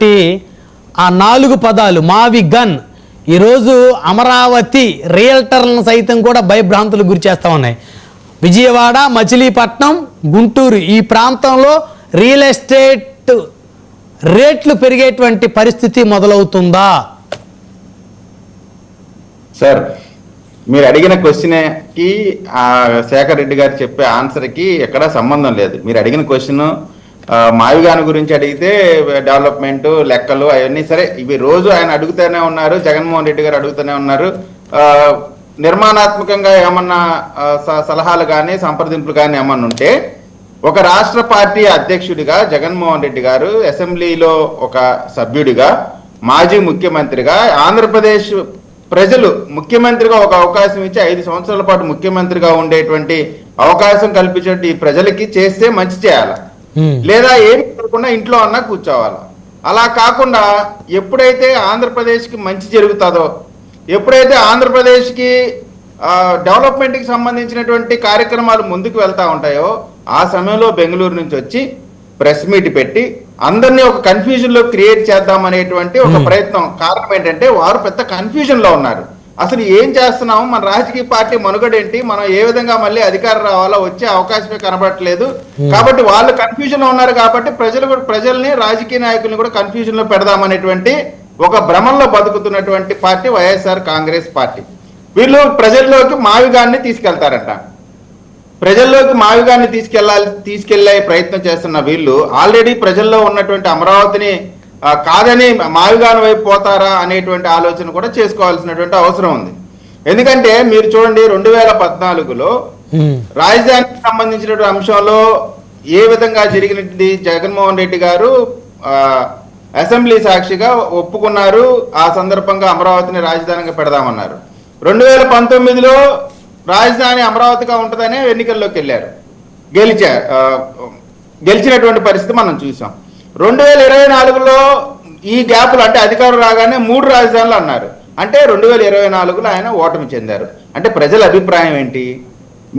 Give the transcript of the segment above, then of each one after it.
చెప్పినటువంటి ఆ 4 పదాలు మావి గన్ ఈరోజు అమరావతి రియల్టర్లను సైతం కూడా భయభ్రాంతులకు గురి చేస్తూ ఉన్నాయి. విజయవాడ, మచిలీపట్నం, గుంటూరు ఈ ప్రాంతంలో రియల్ ఎస్టేట్ రేట్లు పెరిగేటువంటి పరిస్థితి మొదలవుతుందా? సార్, మీరు అడిగిన క్వశ్చన్కి శేఖర్ రెడ్డి గారు చెప్పే ఆన్సర్కి ఎక్కడా సంబంధం లేదు. మీరు అడిగిన క్వశ్చన్ మావిగాని గురించి అడిగితే డెవలప్మెంట్ లెక్కలు అవన్నీ సరే, ఇవి రోజు ఆయన అడుగుతూనే ఉన్నారు, జగన్మోహన్ రెడ్డి గారు అడుగుతూనే ఉన్నారు. నిర్మాణాత్మకంగా ఏమన్నా సలహాలు కానీ సంప్రదింపులు కానీ ఏమన్నా ఉంటే ఒక రాష్ట్ర పార్టీ అధ్యక్షుడిగా జగన్మోహన్ రెడ్డి గారు, అసెంబ్లీలో ఒక సభ్యుడిగా, మాజీ ముఖ్యమంత్రిగా, ఆంధ్రప్రదేశ్ ప్రజలు ముఖ్యమంత్రిగా ఒక అవకాశం ఇచ్చి 5 సంవత్సరాల పాటు ముఖ్యమంత్రిగా ఉండేటువంటి అవకాశం కల్పించేటువంటి ఈ ప్రజలకి చేస్తే మంచి చేయాలి, లేదా ఏమి కాకుండా ఇంట్లో అన్నా కూర్చోవాలి. అలా కాకుండా ఎప్పుడైతే ఆంధ్రప్రదేశ్కి మంచి జరుగుతుందో, ఎప్పుడైతే ఆంధ్రప్రదేశ్కి డెవలప్మెంట్కి సంబంధించినటువంటి కార్యక్రమాలు ముందుకు వెళ్తా ఉంటాయో ఆ సమయంలో బెంగళూరు నుంచి వచ్చి ప్రెస్ మీట్ పెట్టి అందరినీ ఒక కన్ఫ్యూజన్ లో క్రియేట్ చేద్దాం అనేటువంటి ఒక ప్రయత్నం. కారణం ఏంటంటే వారు పెద్ద కన్ఫ్యూజన్ లో ఉన్నారు. అసలు ఏం చేస్తున్నాము, మన రాజకీయ పార్టీ మనుగడ ఏంటి, మనం ఏ విధంగా మళ్ళీ అధికారం రావాలో వచ్చే అవకాశమే కనబడట్లేదు. కాబట్టి వాళ్ళు కన్ఫ్యూజన్ లో ఉన్నారు. కాబట్టి ప్రజల్ని రాజకీయ నాయకుల్ని కూడా కన్ఫ్యూజన్ లో పెడదామనేటువంటి ఒక భ్రమంలో బతుకుతున్నటువంటి పార్టీ వైఎస్ఆర్ కాంగ్రెస్ పార్టీ. వీళ్ళు ప్రజల్లోకి మావిగాన్ని తీసుకెళ్తారంట. ప్రజల్లోకి మావిగాన్ని తీసుకెళ్లే ప్రయత్నం చేస్తున్న వీళ్ళు ఆల్రెడీ ప్రజల్లో ఉన్నటువంటి అమరావతిని కాదని మావిగాని వైపు పోతారా అనేటువంటి ఆలోచన కూడా చేసుకోవాల్సినటువంటి అవసరం ఉంది. ఎందుకంటే మీరు చూడండి, 2014లో రాజధానికి సంబంధించినటువంటి అంశంలో ఏ విధంగా జరిగినది, జగన్మోహన్ రెడ్డి గారు అసెంబ్లీ సాక్షిగా ఒప్పుకున్నారు. ఆ సందర్భంగా అమరావతిని రాజధానిగా పెడదామన్నారు. 2019లో రాజధాని అమరావతిగా ఉంటుందనే ఎన్నికల్లోకి వెళ్ళారు, గెలిచినటువంటి పరిస్థితి మనం చూసాం. 2024లో ఈ గ్యాప్లు అంటే అధికారం రాగానే 3 రాజధానులు అన్నారు. అంటే 2024లో ఆయన ఓటమి చెందారు. అంటే ప్రజల అభిప్రాయం ఏంటి?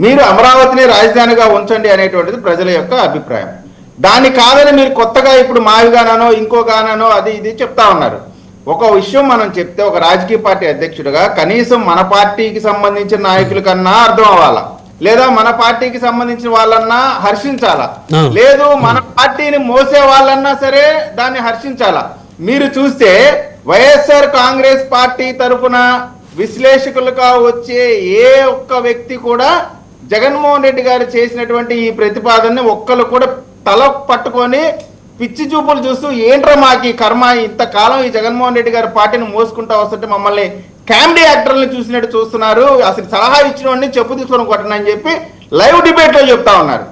మీరు అమరావతిని రాజధానిగా ఉంచండి అనేటువంటిది ప్రజల యొక్క అభిప్రాయం. దాన్ని కాదని మీరు కొత్తగా ఇప్పుడు మావిగానో ఇంకోగానో అది ఇది చెప్తా ఉన్నారు. ఒక విషయం మనం చెప్తే ఒక రాజకీయ పార్టీ అధ్యక్షుడిగా కనీసం మన పార్టీకి సంబంధించిన నాయకుల కన్నా అర్థం అవ్వాలా, లేదా మన పార్టీకి సంబంధించిన వాళ్ళన్నా హర్షించాలా, లేదు మన పార్టీని మోసే వాళ్ళన్నా సరే దాన్ని హర్షించాలా. మీరు చూస్తే వైఎస్ఆర్ కాంగ్రెస్ పార్టీ తరఫున విశ్లేషకులుగా వచ్చే ఏ ఒక్క వ్యక్తి కూడా జగన్మోహన్ రెడ్డి గారు చేసినటువంటి ఈ ప్రతిపాదనని ఒక్కరు కూడా తల పట్టుకొని పిచ్చి చూపులు చూస్తూ ఏంట్రా మాకు ఈ కర్మ, ఇంతకాలం ఈ జగన్మోహన్ రెడ్డి గారి పార్టీని మోసుకుంటూ వస్తుంటే మమ్మల్ని కామెడీ యాక్టర్లను చూసినట్టు చూస్తున్నారు, అసలు సలహా ఇచ్చిన వాడిని చెప్పు తీసుకొని కొట్టండి అని చెప్పి లైవ్ డిబేట్ లో చెప్తా ఉన్నారు.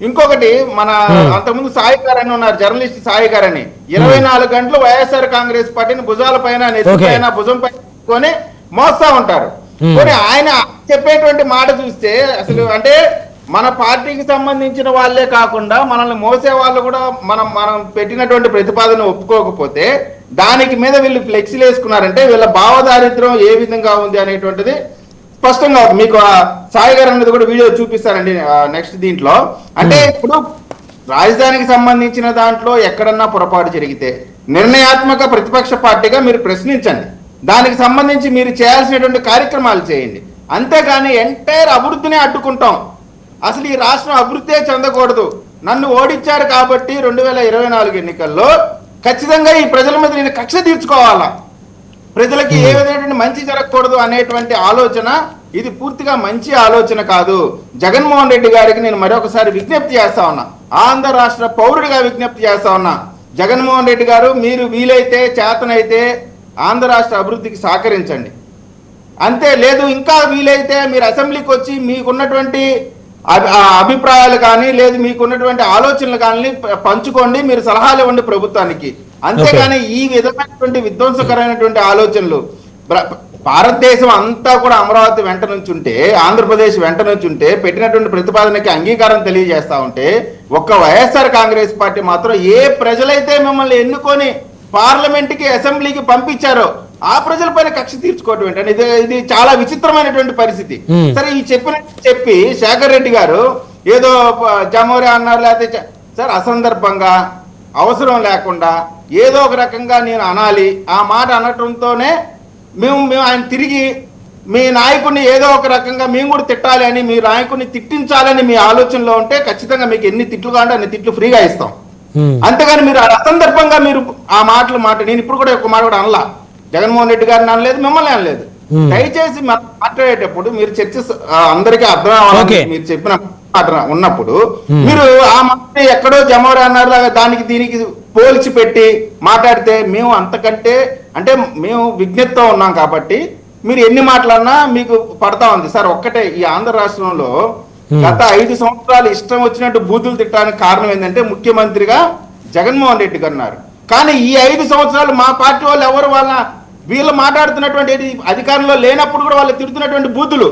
ఇంకొకటి మన అంతకుముందు సాయి గారు అని ఉన్నారు, జర్నలిస్ట్ సాయి గారు అని, 24 గంటలు వైఎస్ఆర్ కాంగ్రెస్ పార్టీని భుజాల పైన నెత్తిపైన భుజం పైన మోస్తా ఉంటారు. కానీ ఆయన చెప్పేటువంటి మాట చూస్తే అసలు అంటే మన పార్టీకి సంబంధించిన వాళ్ళే కాకుండా మనల్ని మోసే వాళ్ళు కూడా మనం పెట్టినటువంటి ప్రతిపాదన ఒప్పుకోకపోతే దానికి మీద వీళ్ళు ఫ్లెక్సీలు వేసుకున్నారంటే వీళ్ళ భావదారిద్ర్యం ఏ విధంగా ఉంది అనేటువంటిది స్పష్టంగా మీకు సాయి గారు అనేది కూడా వీడియో చూపిస్తానండి నెక్స్ట్ దీంట్లో. అంటే ఇప్పుడు రాజధానికి సంబంధించిన దాంట్లో ఎక్కడన్నా పొరపాటు జరిగితే నిర్ణయాత్మక ప్రతిపక్ష పార్టీగా మీరు ప్రశ్నించండి, దానికి సంబంధించి మీరు చేయాల్సినటువంటి కార్యక్రమాలు చేయండి. అంతేగాని ఎంటైర్ అభివృద్ధిని అడ్డుకుంటాం, అసలు ఈ రాష్ట్రం అభివృద్ధి చెందకూడదు, నన్ను ఓడించారు కాబట్టి 2024 ఎన్నికల్లో ఖచ్చితంగా ఈ ప్రజల మీద నేను కక్ష తీర్చుకోవాలా, ప్రజలకి ఏ విధమైనటువంటి మంచి జరగకూడదు అనేటువంటి ఆలోచన ఇది పూర్తిగా మంచి ఆలోచన కాదు. జగన్మోహన్ రెడ్డి గారికి నేను మరొకసారి విజ్ఞప్తి చేస్తా ఉన్నా, ఆంధ్ర రాష్ట్ర పౌరుడిగా విజ్ఞప్తి చేస్తా ఉన్నా, జగన్మోహన్ రెడ్డి గారు మీరు వీలైతే చేతనైతే ఆంధ్ర రాష్ట్ర అభివృద్ధికి సహకరించండి. అంతే, లేదు ఇంకా వీలైతే మీరు అసెంబ్లీకి వచ్చి మీకున్నటువంటి అభిప్రాయాలు కానీ లేదు మీకున్నటువంటి ఆలోచనలు కానీ పంచుకోండి, మీరు సలహాలు ఇవ్వండి ప్రభుత్వానికి. అంతేగాని ఈ విధమైనటువంటి విధ్వంసకరమైనటువంటి ఆలోచనలు భారతదేశం అంతా కూడా అమరావతి వెంట నుంచి ఉంటే, ఆంధ్రప్రదేశ్ వెంట నుంచి ఉంటే, పెట్టినటువంటి ప్రతిపాదనకి అంగీకారం తెలియజేస్తా ఉంటే ఒక్క వైఎస్ఆర్ కాంగ్రెస్ పార్టీ మాత్రం ఏ ప్రజలైతే మిమ్మల్ని ఎన్నుకొని పార్లమెంట్కి అసెంబ్లీకి పంపించారో ఆ ప్రజల పైన కక్ష తీర్చుకోవటం ఏంటంటే ఇది చాలా విచిత్రమైనటువంటి పరిస్థితి. సరే ఈ చెప్పి శేఖర్ రెడ్డి గారు ఏదో జమోరే అన్నారు, లేకపోతే సార్ అసందర్భంగా అవసరం లేకుండా ఏదో ఒక రకంగా నేను అనాలి, ఆ మాట అనటంతోనే మేము ఆయన తిరిగి మీ నాయకుడిని ఏదో ఒక రకంగా మేము కూడా తిట్టాలి అని, మీ నాయకుడిని తిట్టించాలని మీ ఆలోచనలో ఉంటే ఖచ్చితంగా మీకు ఎన్ని తిట్లు కావాలంటే అన్ని తిట్లు ఫ్రీగా ఇస్తాం. అంతేగాని మీరు అసందర్భంగా మీరు ఆ మాటలు నేను ఇప్పుడు కూడా ఒక మాట కూడా అనలా, జగన్మోహన్ రెడ్డి గారిని అనలేదు, మిమ్మల్ని అనలేదు. దయచేసి మాట్లాడేటప్పుడు మీరు చర్చ అందరికీ అర్థం అవ్వాలి, మీరు చెప్పిన ఉన్నప్పుడు మీరు ఆ మాట ఎక్కడో జమవరి అన్నారు దానికి దీనికి పోల్చి పెట్టి మాట్లాడితే మేము అంతకంటే అంటే మేము విజ్ఞతతో ఉన్నాం కాబట్టి మీరు ఎన్ని మాట్లాడినా మీకు పడతా ఉంది. సార్ ఒక్కటే, ఈ ఆంధ్ర రాష్ట్రంలో గత 5 సంవత్సరాలు ఇష్టం వచ్చినట్టు బూతులు తిట్టడానికి కారణం ఏంటంటే ముఖ్యమంత్రిగా జగన్మోహన్ రెడ్డి గారు ఉన్నారు. కానీ ఈ 5 సంవత్సరాలు మా పార్టీ వాళ్ళు ఎవరు వీళ్ళు మాట్లాడుతున్నటువంటి అధికారంలో లేనప్పుడు కూడా వాళ్ళు తిడుతున్నటువంటి బూతులు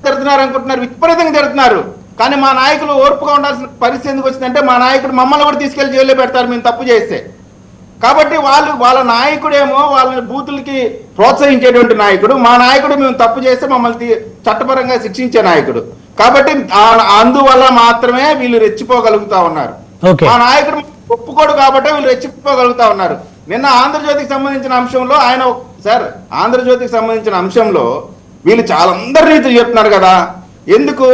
తిడుతున్నారు అనుకుంటున్నారు, విపరీతంగా తిడుతున్నారు. కానీ మా నాయకులు ఓర్పుగా ఉండాల్సిన పరిస్థితి ఎందుకు వచ్చిందంటే మా నాయకుడు మమ్మల్ని కూడా తీసుకెళ్లి జైల్లో పెడతారు మేము తప్పు చేస్తే. కాబట్టి వాళ్ళ నాయకుడేమో వాళ్ళని బూతులకి ప్రోత్సహించేటువంటి నాయకుడు, మా నాయకుడు మేము తప్పు చేస్తే మమ్మల్ని చట్టపరంగా శిక్షించే నాయకుడు. కాబట్టి అందువల్ల మాత్రమే వీళ్ళు రెచ్చిపోగలుగుతా ఉన్నారు. మా నాయకుడు ఒప్పుకోడు కాబట్టి వీళ్ళు రెచ్చిపోగలుగుతా ఉన్నారు. నిన్న ఆంధ్రజ్యోతికి సంబంధించిన అంశంలో ఆయన సార్ ఆంధ్రజ్యోతికి సంబంధించిన అంశంలో వీళ్ళు చాలా అందరి రీతులు చెప్తున్నారు కదా. ఎందుకు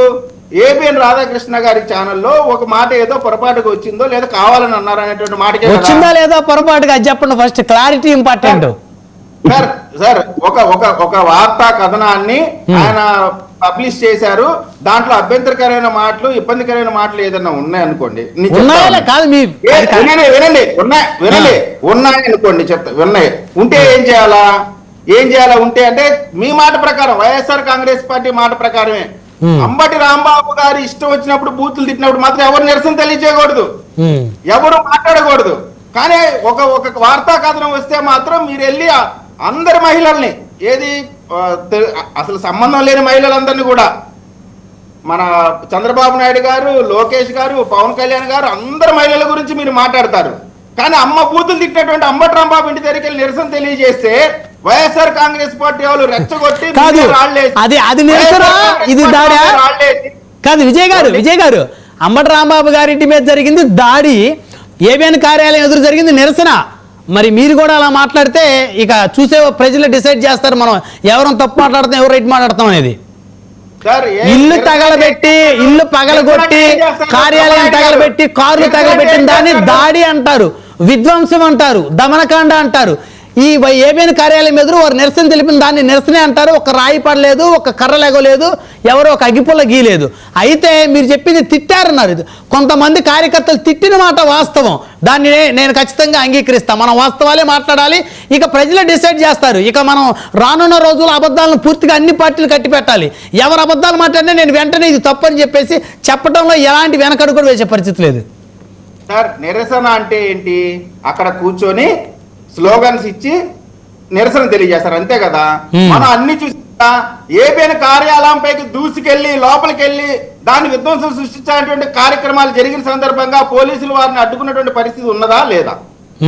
ఏబిఎన్ రాధాకృష్ణ గారి ఛానల్లో ఒక మాట ఏదో పొరపాటుగా వచ్చిందో లేదా కావాలని అన్నారు అనేటువంటి మాట వచ్చిందా లేదా పొరపాటుగా చెప్పండి, ఫస్ట్ క్లారిటీ ఇంపార్టెంట్. సార్ ఒక వార్తా కథనాన్ని ఆయన పబ్లిష్ చేశారు, దాంట్లో అభ్యంతరకరమైన మాటలు ఇబ్బందికరమైన మాటలు ఏదైనా ఉన్నాయనుకోండి, వినండి ఉన్నాయనుకోండి, చెప్తా ఉన్నాయి ఉంటే ఏం చేయాలా ఉంటే అంటే మీ మాట ప్రకారం వైఎస్ఆర్ కాంగ్రెస్ పార్టీ మాట ప్రకారమే అంబటి రాంబాబు గారి ఇష్టం వచ్చినప్పుడు బూతులు తిట్టినప్పుడు మాత్రం ఎవరు నిరసన తెలియజేయకూడదు, ఎవరు మాట్లాడకూడదు. కానీ ఒక వార్తా కథనం వస్తే మాత్రం మీరు వెళ్ళి అందరి మహిళల్ని ఏది అసలు సంబంధం లేని మహిళలందరినీ కూడా మన చంద్రబాబు నాయుడు గారు, లోకేష్ గారు, పవన్ కళ్యాణ్ గారు అందరి మహిళల గురించి మీరు మాట్లాడతారు. కానీ అమ్మ బూతులు తిట్టినటువంటి అంబటి రాంబాబు ఇంటి దగ్గరికి వెళ్ళి నిరసన తెలియజేస్తే వైఎస్ఆర్ కాంగ్రెస్ పార్టీ వాళ్ళు రెచ్చగొట్టి కాదు విజయ్ గారు అంబటి రాంబాబు గారి ఇంటి మీద జరిగింది దాడి, ఏబిఎన్ కార్యాలయం ఎదురు జరిగింది నిరసన. మరి మీరు కూడా అలా మాట్లాడితే ఇక చూసే ప్రజలు డిసైడ్ చేస్తారు మనం ఎవరు తప్పు మాట్లాడతాం ఎవరు రైట్ మాట్లాడతాం అనేది. ఇల్లు తగలబెట్టి ఇల్లు పగలగొట్టి కార్యాలయం తగలబెట్టి కార్లు తగలబెట్టిన దాన్ని దాడి అంటారు, విధ్వంసం అంటారు, దమనకాండ అంటారు. ఈ ఏబిఎన్ కార్యాలయం ఎదురు వారు నిరసన తెలిపిన దాన్ని నిరసనే అంటారు. ఒక రాయి పడలేదు, ఒక కర్ర లేగలేదు, ఎవరో ఒక అగిపుల్ల గీలేదు. అయితే మీరు చెప్పింది తిట్టారన్నారు. కొంతమంది కార్యకర్తలు తిట్టిన మాట వాస్తవం, దాన్ని నేను ఖచ్చితంగా అంగీకరిస్తాను. మనం వాస్తవాలే మాట్లాడాలి, ఇక ప్రజలే డిసైడ్ చేస్తారు. ఇక మనం రానున్న రోజుల్లో అబద్ధాలను పూర్తిగా అన్ని పార్టీలు కట్టిపెట్టాలి. ఎవరు అబద్ధాలు మాట్లాడినా నేను వెంటనే ఇది తప్పని చెప్పేసి చెప్పడంలో ఎలాంటి వెనకడుగు కూడా వేసే పరిస్థితి లేదు. సార్ నిరసన అంటే ఏంటి? అక్కడ కూర్చొని స్లోగన్స్ ఇచ్చి నిరసన తెలియజేస్తారు, అంతే కదా. మనం అన్ని చూసా ఏబిఎన్ కార్యాలయం పైకి దూసుకెళ్లి లోపలికి వెళ్ళి దాన్ని విధ్వంసం సృష్టించేటువంటి కార్యక్రమాలు జరిగిన సందర్భంగా పోలీసులు వారిని అడ్డుకున్నటువంటి పరిస్థితి ఉన్నదా లేదా?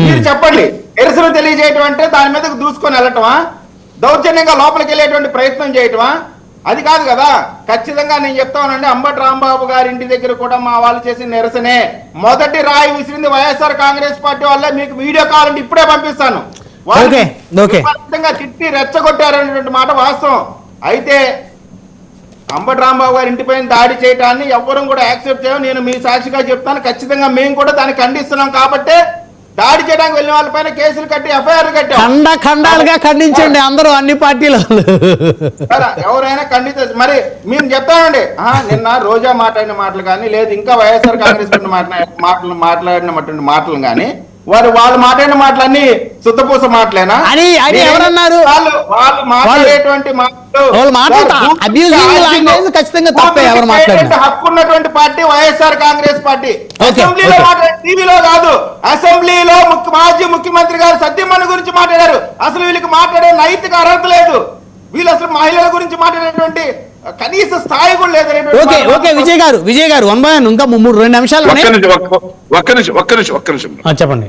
మీరు చెప్పండి. నిరసన తెలియజేయటం అంటే దాని మీదకు దూసుకొని వెళ్ళటమా, దౌర్జన్యంగా లోపలికి వెళ్ళేటువంటి ప్రయత్నం చేయటమా? అది కాదు కదా. ఖచ్చితంగా నేను చెప్తానండి, అంబటి రాంబాబు గారి ఇంటి దగ్గర కూడా మా వాళ్ళు చేసిన నిరసనే. మొదటి రాయి విసిరింది వైఎస్ఆర్ కాంగ్రెస్ పార్టీ వల్ల. మీకు వీడియో కావాలంటే ఇప్పుడే పంపిస్తాను. తిట్టి రెచ్చగొట్టారనేటువంటి మాట వాస్తవం. అయితే అంబటి రాంబాబు గారి ఇంటిపైన దాడి చేయడాన్ని ఎవ్వరూ కూడా యాక్సెప్ట్ చేయం. నేను మీ సాక్షిగా చెప్తాను, ఖచ్చితంగా మేము కూడా దాన్ని ఖండిస్తున్నాం. కాబట్టి దాడి చేయడానికి వెళ్ళిన వాళ్ళపైన కేసులు కట్టి ఎఫ్ఐఆర్ కట్టాం. ఖండాలుగా ఖండించండి అందరూ, అన్ని పార్టీలు ఎవరైనా ఖండిత. మరి మేము చెప్తామండి, నిన్న రోజా మాట్లాడిన మాటలు కానీ లేదు ఇంకా వైఎస్ఆర్ కాంగ్రెస్ మాట్లాడినటువంటి మాటలు కానీ వాళ్ళు మాట్లాడిన మాటలన్నీ శుద్ధపూస మాటలేనా అని ఎవరన్నారు? వాళ్ళు మాట్లాడేటువంటి హక్కు ఉన్నటువంటి పార్టీ వైఎస్ఆర్ కాంగ్రెస్ పార్టీ. అసెంబ్లీలో టీవీలో కాదు, అసెంబ్లీలో మాజీ ముఖ్యమంత్రి గారు సత్యమణి గురించి మాట్లాడారు. అసలు వీళ్ళకి మాట్లాడే నైతిక అర్హత లేదు. వీళ్ళు అసలు మహిళల గురించి మాట్లాడేటువంటి కనీస స్థాయి కూడా లేదు. విజయ్ గారు ఇంకా 3-2 నిమిషాలు ఒక్క నిమిషం చెప్పండి.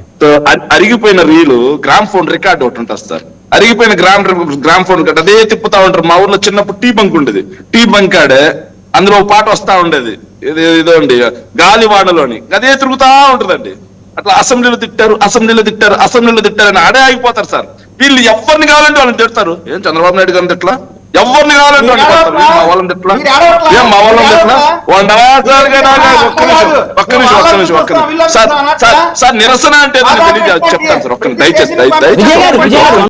అరిగిపోయిన రీలు గ్రామ్ ఫోన్ రికార్డ్ ఒకటి ఉంటుంది సార్. అరిగిపోయిన గ్రామ్ ఫోన్ అదే తిప్పుతా ఉంటారు. మా ఊర్లో చిన్నప్పుడు టీ బంక్ ఉండేది. టీ బంక్ ఆడే అందులో ఒక పాట వస్తా ఉండేది, ఇదండి గాలివానలోని, అదే తిరుగుతా ఉంటుందండి. అట్లా అసెంబ్లీలో తిట్టారు అని ఆడే ఆగిపోతారు సార్. వీళ్ళు ఎవరిని కావాలంటే వాళ్ళని తిడతారు. ఏం చంద్రబాబు నాయుడు గారిని తిట్లా, ఎవరిని కావాలంటే వాళ్ళని తిడతారు. మా వాళ్ళని తిట్లా, ఏం మా వాళ్ళని తిట్లా. ఒక్క నిమిషం సార్ నిరసన అంటే చెప్తాను సార్. దయచేసి